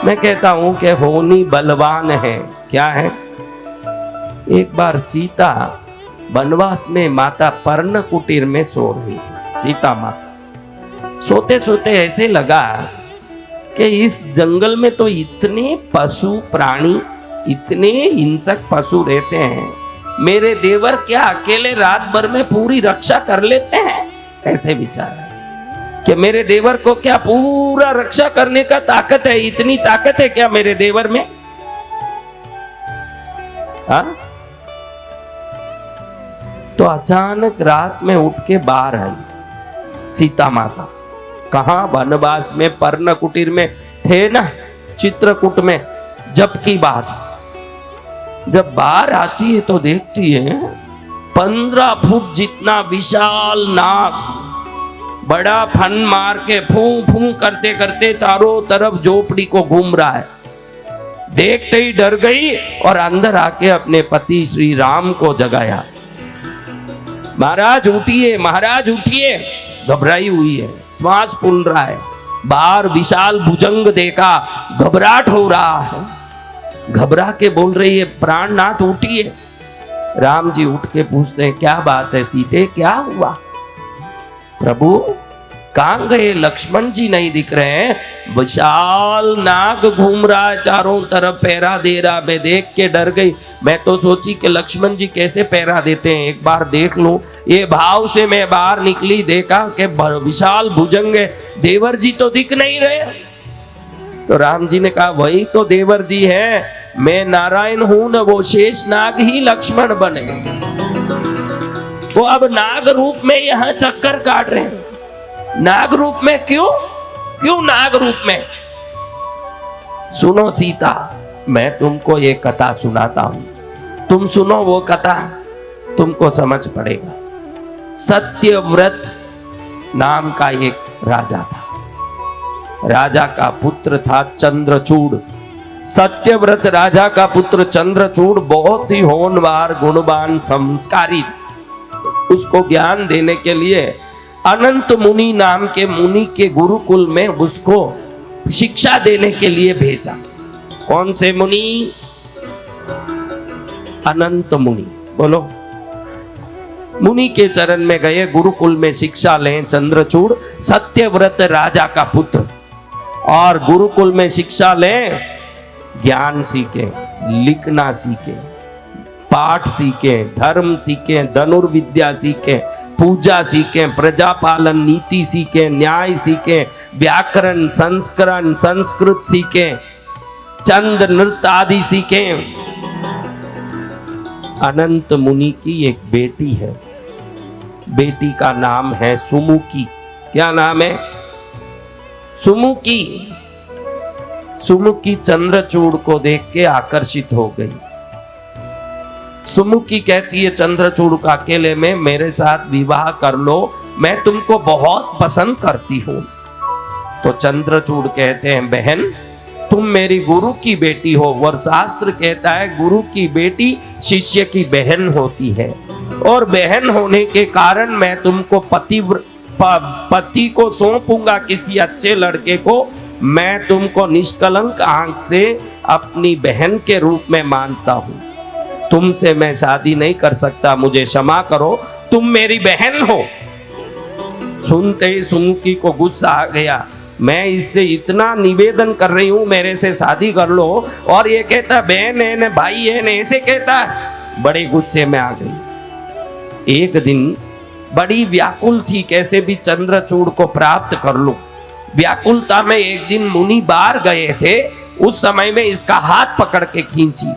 मैं कहता हूं कि होनी बलवान है। क्या है? एक बार सीता वनवास में माता पर्ण कुटीर में सो रही। सीता माता सोते सोते ऐसे लगा कि इस जंगल में तो इतने पशु प्राणी, इतने हिंसक पशु रहते हैं, मेरे देवर क्या अकेले रात भर में पूरी रक्षा कर लेते हैं? ऐसे विचार कि मेरे देवर को क्या पूरा रक्षा करने का ताकत है? इतनी ताकत है क्या मेरे देवर में? हा? तो अचानक रात में उठ के बाहर आई सीता माता। कहां? वनवास में पर्ण कुटीर में थे ना, चित्रकूट में। जब की बात, जब बाहर आती है तो देखती है 15 फुट जितना विशाल नाग बड़ा फन मार के फू फू करते करते चारों तरफ झोपड़ी को घूम रहा है। देखते ही डर गई और अंदर आके अपने पति श्री राम को जगाया। महाराज उठिए, महाराज उठिए। घबराई हुई है, श्वास फूल रहा है, बाहर विशाल भुजंग देखा, घबराहट हो रहा है। घबरा के बोल रही है, प्राणनाथ उठिए। राम जी उठ के पूछते हैं, क्या बात है सीते, क्या हुआ? प्रभु कहां गए? लक्ष्मण जी नहीं दिख रहे हैं। विशाल नाग घूम रहा है चारों तरफ, पहरा दे रहा। मैं देख के डर गई। मैं तो सोची कि लक्ष्मण जी कैसे पहरा देते हैं, एक बार देख लूं। ये भाव से मैं बाहर निकली, देखा कि विशाल भुजंग है, देवर जी तो दिख नहीं रहे। तो राम जी ने कहा, वही तो देवर जी है, मैं नारायण हूं न, वो शेष नाग ही लक्ष्मण बने। वो अब नाग रूप में यहां चक्कर काट रहे हैं। नाग रूप में क्यों? क्यों नाग रूप में? सुनो सीता, मैं तुमको ये कथा सुनाता हूं, तुम सुनो वो कथा, तुमको समझ पड़ेगा। सत्यव्रत नाम का एक राजा था। राजा का पुत्र था चंद्रचूड़। सत्यव्रत राजा का पुत्र चंद्रचूड़ बहुत ही होनहार, गुणवान, संस्कारी। उसको ज्ञान देने के लिए अनंत मुनि नाम के मुनि के गुरुकुल में उसको शिक्षा देने के लिए भेजा। कौन से मुनि? अनंत मुनि। बोलो। मुनि के चरण में गए, गुरुकुल में शिक्षा लें चंद्रचूड़, सत्यव्रत राजा का पुत्र। और गुरुकुल में शिक्षा लें, ज्ञान सीखे, लिखना सीखे, पाठ सीखे, धर्म सीखे, धनुर्विद्या सीखे, पूजा सीखे, प्रजा पालन नीति सीखे, न्याय सीखे, व्याकरण, संस्करण, संस्कृत सीखे, चंद नृत्य आदि सीखे। अनंत मुनि की एक बेटी है, बेटी का नाम है सुमुखी। क्या नाम है? सुमुखी। सुमुखी चंद्रचूड़ को देख के आकर्षित हो गई। सुमुखी कहती है चंद्रचूड़ का, अकेले में मेरे साथ विवाह कर लो, मैं तुमको बहुत पसंद करती हूं। तो चंद्रचूड़ कहते हैं, बहन तुम मेरी गुरु की बेटी हो, और शास्त्र कहता है गुरु की बेटी शिष्य की बहन होती है, और बहन होने के कारण मैं तुमको पति को सौंपूंगा किसी अच्छे लड़के को। मैं तुमको निष्कलंक आंख से अपनी बहन के रूप में मानता हूं, तुमसे मैं शादी नहीं कर सकता, मुझे क्षमा करो, तुम मेरी बहन हो। सुनते ही सुमुखी को गुस्सा आ गया, मैं इससे इतना निवेदन कर रही हूं मेरे से शादी कर लो, और ये कहता बहन है न, भाई है न, ऐसे कहता। बड़े गुस्से में आ गई। एक दिन बड़ी व्याकुल थी, कैसे भी चंद्रचूड़ को प्राप्त कर लूं। व्याकुलता में एक दिन मुनि बाहर गए थे, उस समय में इसका हाथ पकड़ के खींची।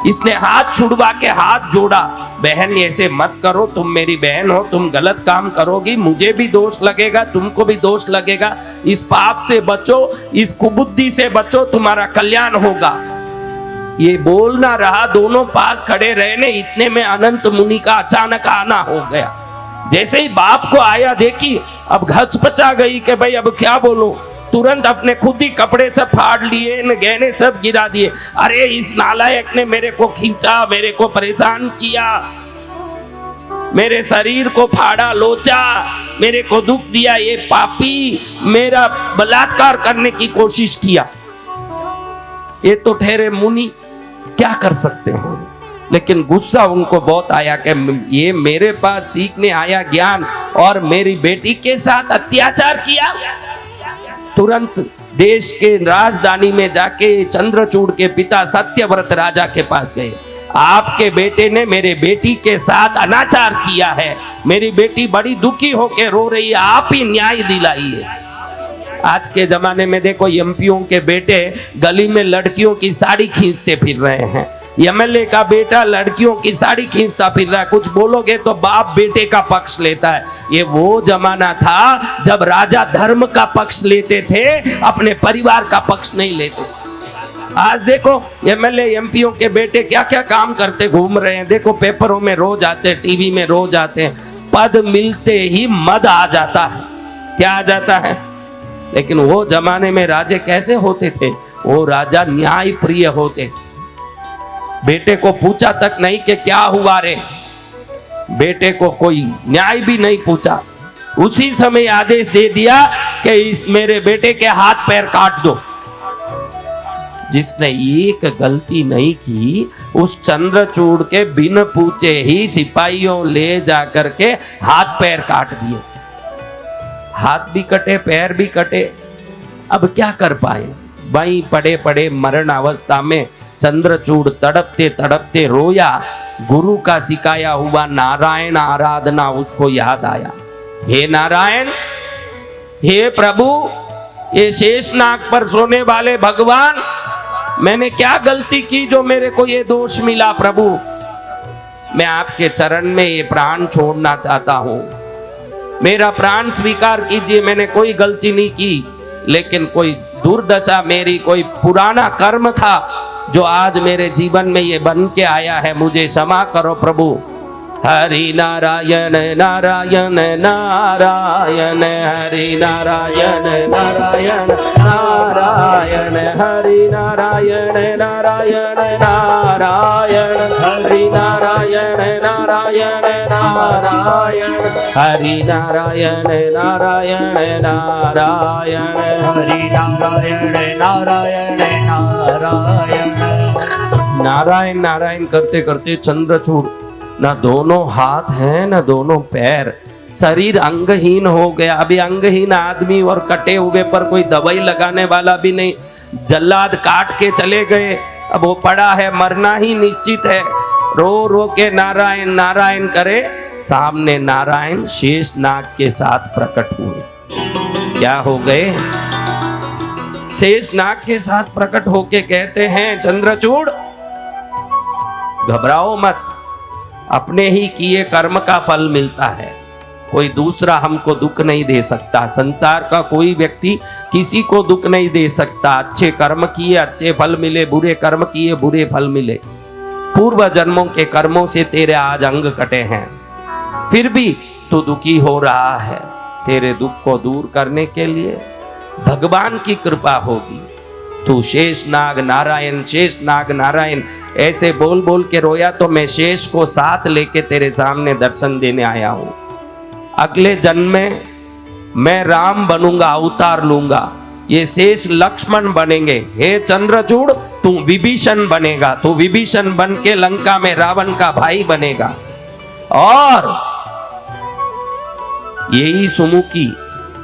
इसने हाथ छुड़वा के हाथ जोड़ा, बहन ऐसे मत करो, तुम मेरी बहन हो, तुम गलत काम करोगी, मुझे भी दोष लगेगा, तुमको भी दोष लगेगा, इस पाप से बचो, इस कुबुद्धि से बचो, तुम्हारा कल्याण होगा। ये बोलना रहा, दोनों पास खड़े रहने, इतने में अनंत मुनि का अचानक आना हो गया। जैसे ही बाप को आया देखी, अब घचपचा गई कि भाई अब क्या बोलूं। तुरंत अपने खुद ही कपड़े सब फाड़ लिए, गहने सब गिरा दिए। अरे इस नालायक ने मेरे को खींचा, मेरे को परेशान किया, मेरे शरीर को फाड़ा लोचा, मेरे को दुख दिया, ये पापी मेरा बलात्कार करने की कोशिश किया। ये तो ठहरे मुनि, क्या कर सकते हैं। लेकिन गुस्सा उनको बहुत आया कि ये मेरे पास सीखने आया ज्ञान और मेरी बेटी के साथ अत्याचार किया। तुरंत देश के राजधानी में जाके चंद्रचूड़ के पिता सत्यव्रत राजा के पास गए। आपके बेटे ने मेरे बेटी के साथ अनाचार किया है, मेरी बेटी बड़ी दुखी होकर रो रही है, आप ही न्याय दिलाइए। आज के जमाने में देखो, एमपीओ के बेटे गली में लड़कियों की साड़ी खींचते फिर रहे हैं, एमएलए का बेटा लड़कियों की साड़ी खींचता फिर रहा है। कुछ बोलोगे तो बाप बेटे का पक्ष लेता है। ये वो जमाना था जब राजा धर्म का पक्ष लेते थे, अपने परिवार का पक्ष नहीं लेते। आज देखो एमएलए एमपीओ के बेटे क्या क्या काम करते घूम रहे हैं। देखो पेपरों में रोज आते, टीवी में रोज आते हैं। पद मिलते ही मद आ जाता है। क्या आ जाता है? लेकिन वो जमाने में राजे कैसे होते थे? वो राजा न्याय प्रिय होते। बेटे को पूछा तक नहीं कि क्या हुआ रे, बेटे को कोई न्याय भी नहीं पूछा, उसी समय आदेश दे दिया कि इस मेरे बेटे के हाथ पैर काट दो। जिसने एक गलती नहीं की, उस चंद्रचूड़ के बिन पूछे ही सिपाहियों ले जाकर के हाथ पैर काट दिए। हाथ भी कटे, पैर भी कटे। अब क्या कर पाए? वहीं पड़े पड़े मरण अवस्था में चंद्रचूड़ तड़पते तड़पते रोया। गुरु का सिखाया हुआ नारायण आराधना उसको याद आया। हे नारायण, हे प्रभु, ये शेषनाग पर सोने वाले भगवान, मैंने क्या गलती की जो मेरे को ये दोष मिला? प्रभु, मैं आपके चरण में ये प्राण छोड़ना चाहता हूं, मेरा प्राण स्वीकार कीजिए। मैंने कोई गलती नहीं की, लेकिन कोई दुर्दशा, मेरी कोई पुराना कर्म था जो आज मेरे जीवन में ये बन के आया है, मुझे क्षमा करो प्रभु। हरि नारायण नारायण नारायण, हरि नारायण नारायण नारायण, हरि नारायण नारायण नारायण, हरि नारायण नारायण नारायण, हरि नारायण नारायण नारायण, हरि नारायण नारायण नारायण। नारायण नारायण करते करते चंद्रचूड़ ना दोनों हाथ हैं ना दोनों पैर, शरीर अंगहीन हो गया। अभी अंगहीन आदमी और कटे हुए पर कोई दवाई लगाने वाला भी नहीं। जल्लाद काट के चले गए, अब वो पड़ा है, मरना ही निश्चित है। रो रो के नारायण नारायण करे, सामने नारायण शेषनाग के साथ प्रकट हुए। क्या हो गए? शेषनाग के साथ प्रकट होके कहते हैं, चंद्रचूड़ घबराओ मत, अपने ही किए कर्म का फल मिलता है, कोई दूसरा हमको दुख नहीं दे सकता। संसार का कोई व्यक्ति किसी को दुख नहीं दे सकता। अच्छे कर्म किए अच्छे फल मिले, बुरे कर्म किए बुरे फल मिले। पूर्व जन्मों के कर्मों से तेरे आज अंग कटे हैं, फिर भी तू दुखी हो रहा है। तेरे दुख को दूर करने के लिए भगवान की कृपा होगी। तू शेषनाग नारायण, शेषनाग नारायण ऐसे बोल बोल के रोया तो मैं शेष को साथ लेके तेरे सामने दर्शन देने आया हूं। अगले जन्म में मैं राम बनूंगा, अवतार लूंगा, ये शेष लक्ष्मण बनेंगे। हे चंद्रचूड़, तू विभीषण बनेगा, तू विभीषण बन के लंका में रावण का भाई बनेगा। और यही सुमुखी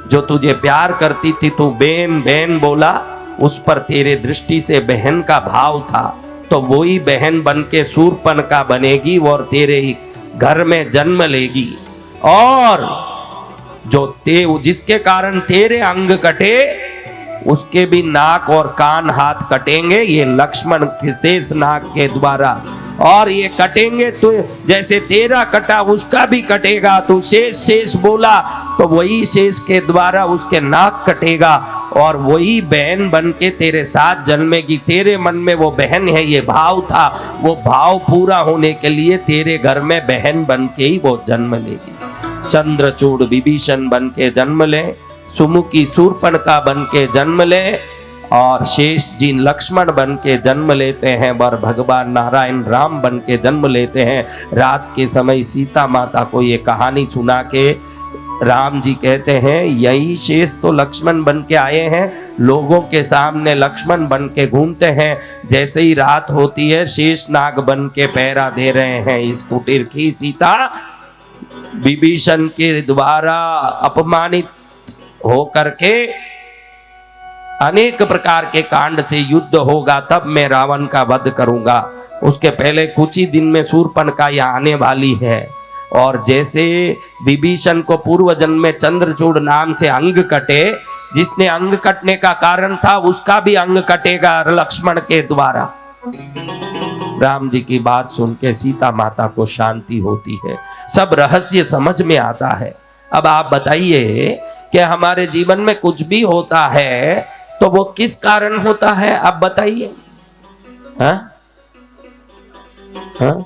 जो तुझे प्यार करती थी, तू बेन बेन बोला, उस पर तेरे दृष्टि से बहन का भाव था, तो वही बहन बन के शूर्पणखा बनेगी और तेरे घर में जन्म लेगी। और जो जिसके कारण तेरे अंग कटे, उसके भी नाक और कान हाथ कटेंगे, ये लक्ष्मण शेषनाग के द्वारा। और ये कटेंगे तो जैसे तेरा कटा उसका भी कटेगा। तो शेष शेष बोला तो वही शेष के द्वारा उसके नाक कटेगा, और वही बहन बन के तेरे साथ जन्मेगी। तेरे मन में वो बहन है ये भाव था, वो भाव पूरा होने के लिए तेरे घर में बहन बन के ही वो जन्म लेगी। चंद्रचूड़ विभीषण बन के जन्म ले, सुमुखी शूर्पणखा बन के जन्म ले, और शेष जी लक्ष्मण बन के जन्म लेते हैं, और भगवान नारायण राम बन के जन्म लेते हैं। रात के समय सीता माता को ये कहानी सुना के राम जी कहते हैं, यही शेष तो लक्ष्मण बन के आए हैं, लोगों के सामने लक्ष्मण बन के घूमते हैं। जैसे ही रात होती है शेषनाग बन के पहरा दे रहे हैं इस कुटीर की। सीता विभीषण के द्वारा अपमानित हो करके अनेक प्रकार के कांड से युद्ध होगा, तब मैं रावण का वध करूंगा। उसके पहले कुछ ही दिन में शूर्पणखा यहाँ आने वाली है। और जैसे विभीषण को पूर्व जन्म में चंद्रचूड़ नाम से अंग कटे, जिसने अंग कटने का कारण था उसका भी अंग कटेगा लक्ष्मण के द्वारा। राम जी की बात सुन के सीता माता को शांति होती है, सब रहस्य समझ में आता है। अब आप बताइए कि हमारे जीवन में कुछ भी होता है तो वो किस कारण होता है, आप बताइए। हाँ? हाँ?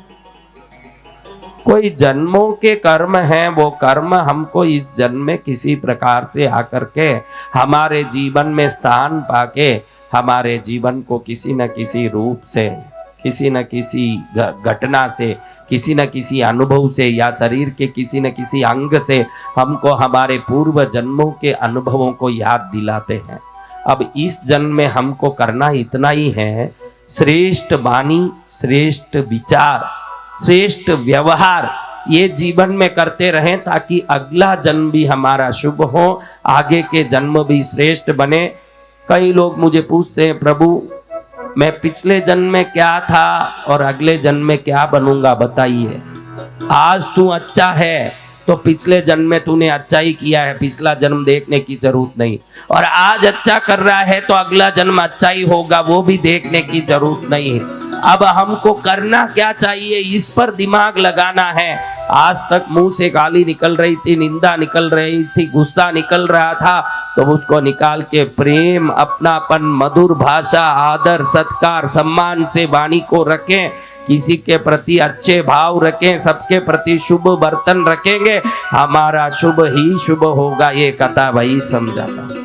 कोई जन्मों के कर्म हैं, वो कर्म हमको इस जन्म में किसी प्रकार से आकर के हमारे जीवन में स्थान पाके हमारे जीवन को किसी न किसी रूप से, किसी न किसी घटना से, किसी न किसी अनुभव से या शरीर के किसी न किसी अंग से हमको हमारे पूर्व जन्मों के अनुभवों को याद दिलाते हैं। अब इस जन्म में हमको करना इतना ही है, श्रेष्ठ वाणी, श्रेष्ठ विचार, श्रेष्ठ व्यवहार ये जीवन में करते रहें, ताकि अगला जन्म भी हमारा शुभ हो, आगे के जन्म भी श्रेष्ठ बने। कई लोग मुझे पूछते हैं, प्रभु मैं पिछले जन्म में क्या था और अगले जन्म में क्या बनूंगा, बताइए। आज तू अच्छा है तो पिछले जन्म में तूने अच्छा ही किया है, पिछला जन्म देखने की जरूरत नहीं। और आज अच्छा कर रहा है तो अगला जन्म अच्छा ही होगा, वो भी देखने की जरूरत नहीं है। अब हमको करना क्या चाहिए, इस पर दिमाग लगाना है। आज तक मुंह से गाली निकल रही थी, निंदा निकल रही थी, गुस्सा निकल रहा था, तो उसको निकाल के प्रेम, अपनापन, मधुर भाषा, आदर, सत्कार, सम्मान से वाणी को रखें। किसी के प्रति अच्छे भाव रखें, सबके प्रति शुभ बर्तन रखेंगे, हमारा शुभ ही शुभ होगा। ये कथा वही समझाता।